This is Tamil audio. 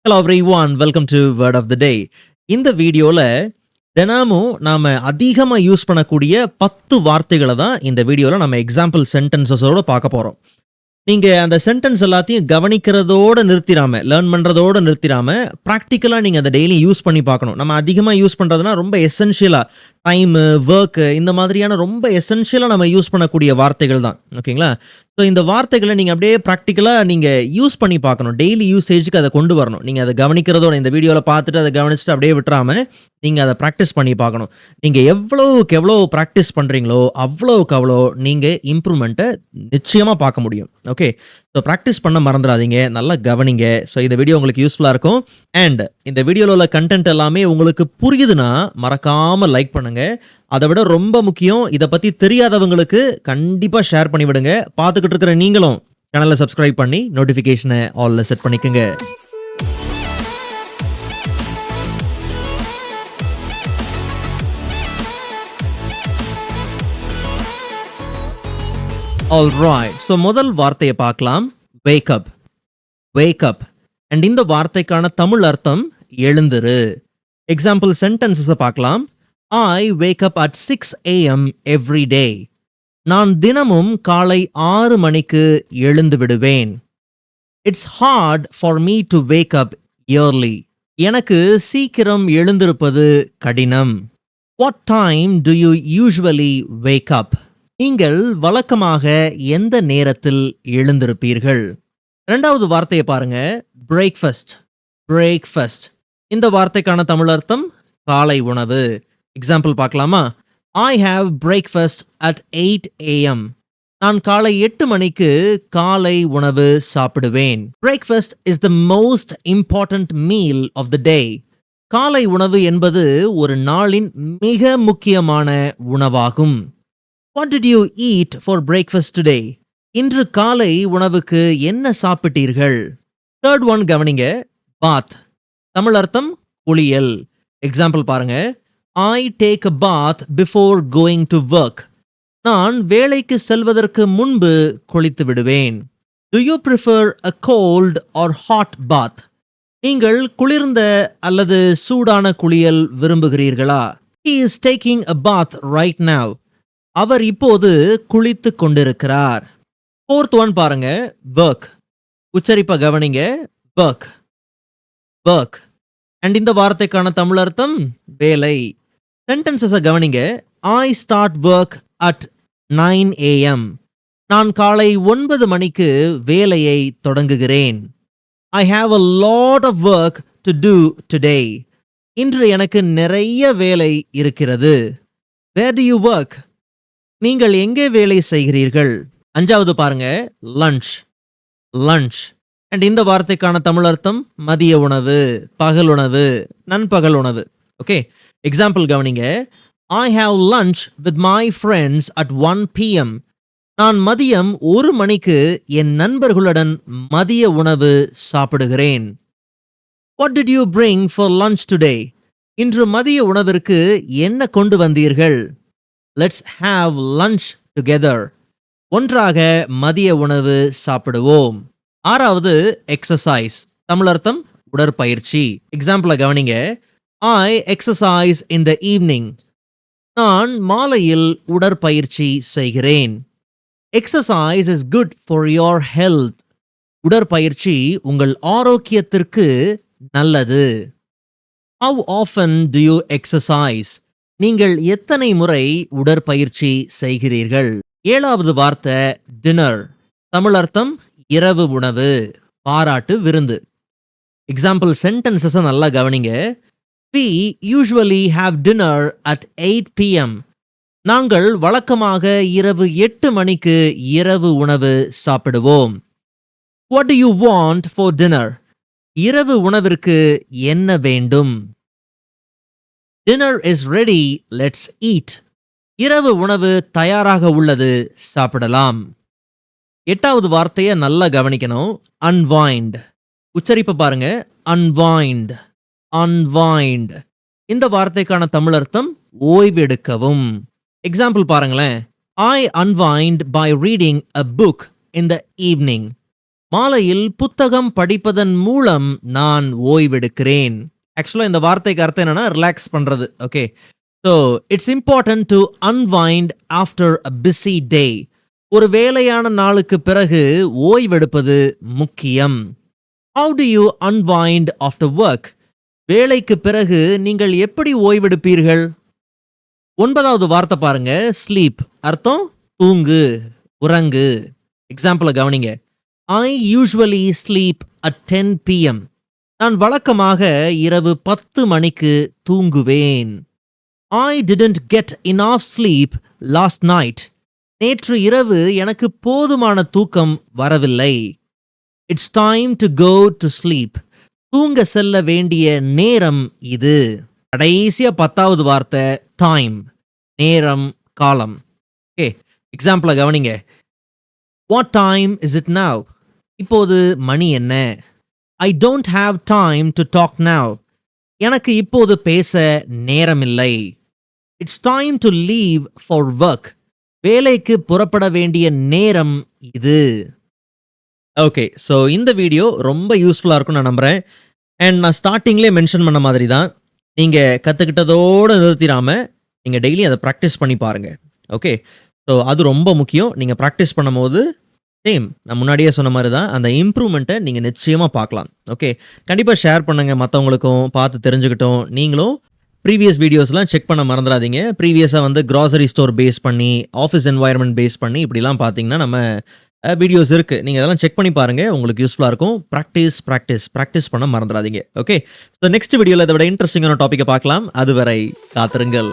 Hello everyone, welcome to Word of the Day. இந்த வீடியோல தினமும் நாம அதிகமா யூஸ் பண்ணக்கூடிய 10 வார்த்தைகளை தான் இந்த வீடியோல நம்ம எக்ஸாம்பிள் சென்டென்சஸோட பார்க்க போறோம். நீங்க அந்த சென்டென்ஸ் எல்லாத்தையும் கவனிக்கிறதோட நிறுத்திராம, லேர்ன் பண்றதோட நிறுத்திராம, பிராக்டிக்கலா நீங்க அதை டெய்லி யூஸ் பண்ணி பார்க்கணும். நம்ம அதிகமா யூஸ் பண்றதுனா ரொம்ப எசென்ஷியலா டைமு, ஒர்க்கு இந்த மாதிரியான ரொம்ப எசென்ஷியலா நம்ம யூஸ் பண்ணக்கூடிய வார்த்தைகள் தான். ஓகேங்களா? ஸோ இந்த வார்த்தைகளை நீங்க அப்படியே பிராக்டிக்கலா நீங்க யூஸ் பண்ணி பார்க்கணும். டெய்லி யூசேஜுக்கு அதை கொண்டு வரணும். நீங்க அதை கவனிக்கிறதோட இந்த வீடியோல பார்த்துட்டு அதை கவனிச்சுட்டு அப்படியே விட்டுறாம நீங்க அதை ப்ராக்டிஸ் பண்ணி பார்க்கணும். நீங்க எவ்வளவுக்கு எவ்வளோ ப்ராக்டிஸ் பண்றீங்களோ அவ்வளவுக்கு அவ்வளோ நீங்க இம்ப்ரூவ்மெண்ட்டை நிச்சயமா பார்க்க முடியும். ஓகே, ஸோ ப்ராக்டிஸ் பண்ண மறந்துடாதீங்க, நல்லா கவனிங்க. ஸோ இந்த வீடியோ உங்களுக்கு யூஸ்ஃபுல்லாக இருக்கும். அண்ட் இந்த வீடியோவில் உள்ள கண்டென்ட் எல்லாமே உங்களுக்கு புரியுதுன்னா மறக்காமல் லைக் பண்ணுங்க. அதை விட ரொம்ப முக்கியம், இதை பற்றி தெரியாதவங்களுக்கு கண்டிப்பாக ஷேர் பண்ணி விடுங்க. பார்த்துக்கிட்டு இருக்கிற நீங்களும் சேனலை சப்ஸ்கிரைப் பண்ணி நோட்டிஃபிகேஷனை ஆல்ல செட் பண்ணிக்கோங்க. Alright, so முதல் வார்த்தையை பார்க்கலாம். Wake up. Wake up. And இந்த வார்த்தைக்கான தமிழ் அர்த்தம் எழுந்திரு. எக்ஸாம்பிள் சென்டென்சஸை பார்க்கலாம். I wake up at 6 a.m. every day. நான் தினமும் காலை 6 மணிக்கு எழுந்து விடுவேன். It's hard for me to wake up early. எனக்கு சீக்கிரம் எழுந்திருப்பது கடினம். What time do you usually wake up? நீங்கள் வழக்கமாக எந்த நேரத்தில் எழுந்திருப்பீர்கள்? இரண்டாவது வார்த்தையை பாருங்க. பிரேக்ஃபாஸ்ட். பிரேக்ஃபாஸ்ட். இந்த வார்த்தைக்கான தமிழ் அர்த்தம் காலை உணவு. எக்ஸாம்பிள் பார்க்கலாமா? I have breakfast at 8 a.m. நான் காலை 8 மணிக்கு காலை உணவு சாப்பிடுவேன். Breakfast is the most important meal of the day. காலை உணவு என்பது ஒரு நாளின் மிக முக்கியமான உணவாகும். What did you eat for breakfast today? இன்று காலை உணவுக்கு என்ன சாப்பிட்டீர்கள்? தேர்ட் ஒன் கவனிங்க. பாத். தமிழ் அர்த்தம் குளியல். எக்ஸாம்பிள் பாருங்க. I take a bath before going to work. நான் வேலைக்கு செல்வதற்கு முன்பு குளித்து விடுவேன். Do you prefer a cold or hot bath? நீங்கள் குளிர்ந்த அல்லது சூடான குளியல் விரும்புகிறீர்களா? He is taking a bath right now. அவர் இப்போது குளித்து கொண்டிருக்கிறார். ஃபோர்த் ஒன் பாருங்க. ஒர்க். உச்சரிப்ப கவனிங்க. ஒர்க். ஒர்க். அண்ட் இந்த வார்த்தைக்கான தமிழ் அர்த்தம் வேலை. சென்டென்சஸை கவனிங்க. I start work at 9 a.m. நான் காலை 9 மணிக்கு வேலையை தொடங்குகிறேன். I have a lot of work to do today. இன்று எனக்கு நிறைய வேலை இருக்கிறது. Where do you work? நீங்கள் எங்கே வேலை செய்கிறீர்கள்? அஞ்சாவது பாருங்க. லஞ்ச். லஞ்ச். அண்ட் இந்த வார்த்தைக்கான தமிழ் அர்த்தம் மதிய உணவு, பகல் உணவு, நண்பகல் உணவு. ஓகே, எக்ஸாம்பிள் கவனிங்க. I have lunch with my friends at 1 p.m. நான் மதியம் 1 மணிக்கு என் நண்பர்களுடன் மதிய உணவு சாப்பிடுகிறேன். What did you bring for lunch today? இன்று மதிய உணவிற்கு என்ன கொண்டு வந்தீர்கள்? Let's have lunch together. ஒன்றாக மதிய உணவு சாப்பிடுவோம். ஆறாவது எக்ஸசைஸ். தமிழ் அர்த்தம் உடற்பயிற்சி. எக்ஸாம்பிள கவனிங்க. I exercise in the evening. நான் மாலையில் உடற்பயிற்சி செய்கிறேன். Exercise is good for your health. உடற்பயிற்சி உங்கள் ஆரோக்கியத்திற்கு நல்லது. How often do you exercise? நீங்கள் எத்தனை முறை உடற்பயிற்சி செய்கிறீர்கள்? ஏழாவது வார்த்தை டின்னர். தமிழ் அர்த்தம் இரவு உணவு, பாராட்டு விருந்து. எக்ஸாம்பிள் சென்டென்சஸை நல்லா கவனிங்க. We usually have dinner at 8 p.m. நாங்கள் வழக்கமாக இரவு 8 மணிக்கு இரவு உணவு சாப்பிடுவோம். What do you want for dinner? இரவு உணவிற்கு என்ன வேண்டும்? Dinner is ready, let's eat. இரவு உணவு தயாராக உள்ளது, சாப்பிடலாம். எட்டாவது வார்த்தையை நல்லா கவனிக்கணும். Unwind. உச்சரிப்பு பாருங்க. Unwind. Unwind. இந்த வார்த்தைக்கான தமிழ் அர்த்தம் ஓய்வெடுக்கவும். எக்ஸாம்பிள் பாருங்களேன். I unwind by reading a book in the evening. மாலையில் புத்தகம் படிப்பதன் மூலம் நான் ஓய்வெடுக்கிறேன். ஆக்சுவலா இந்த வார்த்தைக்கு அர்த்தம் என்னன்னா ரிலாக்ஸ் பண்றது. Okay. So it's important to unwind after a busy டே. ஒரு வேலையான நாளுக்கு பிறகு ஓய்வெடுப்பது முக்கியம். How to you unwind after work? வேலைக்கு பிறகு நீங்கள் எப்படி ஓய்வெடுப்பீர்கள்? 9வது வார்த்தை பாருங்க, ஸ்லீப். அர்த்தம் தூங்கு, உறங்கு. எக்ஸாம்பிளை கவனிங்க. I usually sleep at 10 p.m. நான் வழக்கமாக இரவு 10 மணிக்கு தூங்குவேன். I didn't get enough sleep last night. நேற்று இரவு எனக்கு போதுமான தூக்கம் வரவில்லை. It's time to go to sleep. தூங்க செல்ல வேண்டிய நேரம் இது. கடைசியா 10வது வார்த்தை டைம். நேரம், காலம். ஓகே, எக்ஸாம்பிளை கவனிங்க. What time is it now? இப்போது மணி என்ன? I don't have time to talk now. எனக்கு இப்போது பேச நேரமில்லை. It's time to leave for work. வேலைக்கு புறப்பட வேண்டிய நேரம் இது. ஓகே, ஸோ இந்த வீடியோ ரொம்ப யூஸ்ஃபுல்லாக இருக்கும்னு நான் நம்புகிறேன். அண்ட் நான் ஸ்டார்டிங்லேயே மென்ஷன் பண்ண மாதிரி தான், நீங்கள் கற்றுக்கிட்டதோடு நிறுத்திடாமல் நீங்கள் டெய்லி அதை ப்ராக்டிஸ் பண்ணி பாருங்கள். ஓகே, ஸோ அது ரொம்ப முக்கியம். நீங்கள் ப்ராக்டிஸ் பண்ணும்போது சேம் நான் முன்னாடியே சொன்ன மாதிரி தான் அந்த இம்ப்ரூவ்மெண்ட்டை நீங்கள் நிச்சயமாக பார்க்கலாம். ஓகே, கண்டிப்பாக ஷேர் பண்ணுங்கள், மற்றவங்களுக்கும் பார்த்து தெரிஞ்சுக்கிட்டோம். நீங்களும் ப்ரீவியஸ் வீடியோஸ்லாம் செக் பண்ண மறந்துடாதீங்க. ப்ரீவியஸாக வந்து க்ராசரி ஸ்டோர் பேஸ் பண்ணி, ஆஃபீஸ் என்வாயர்மெண்ட் பேஸ் பண்ணி இப்படிலாம் பார்த்தீங்கன்னா நம்ம வீடியோஸ் இருக்குது. நீங்கள் அதெல்லாம் செக் பண்ணி பாருங்கள், உங்களுக்கு யூஸ்ஃபுல்லாக இருக்கும். ப்ராக்டிஸ் பண்ண மறந்துடாதீங்க. ஓகே, ஸோ நெக்ஸ்ட் வீடியோவில் இதை விட இன்ட்ரெஸ்டிங்கான டாப்பிக்கை பார்க்கலாம். அதுவரை காத்திருங்கள்.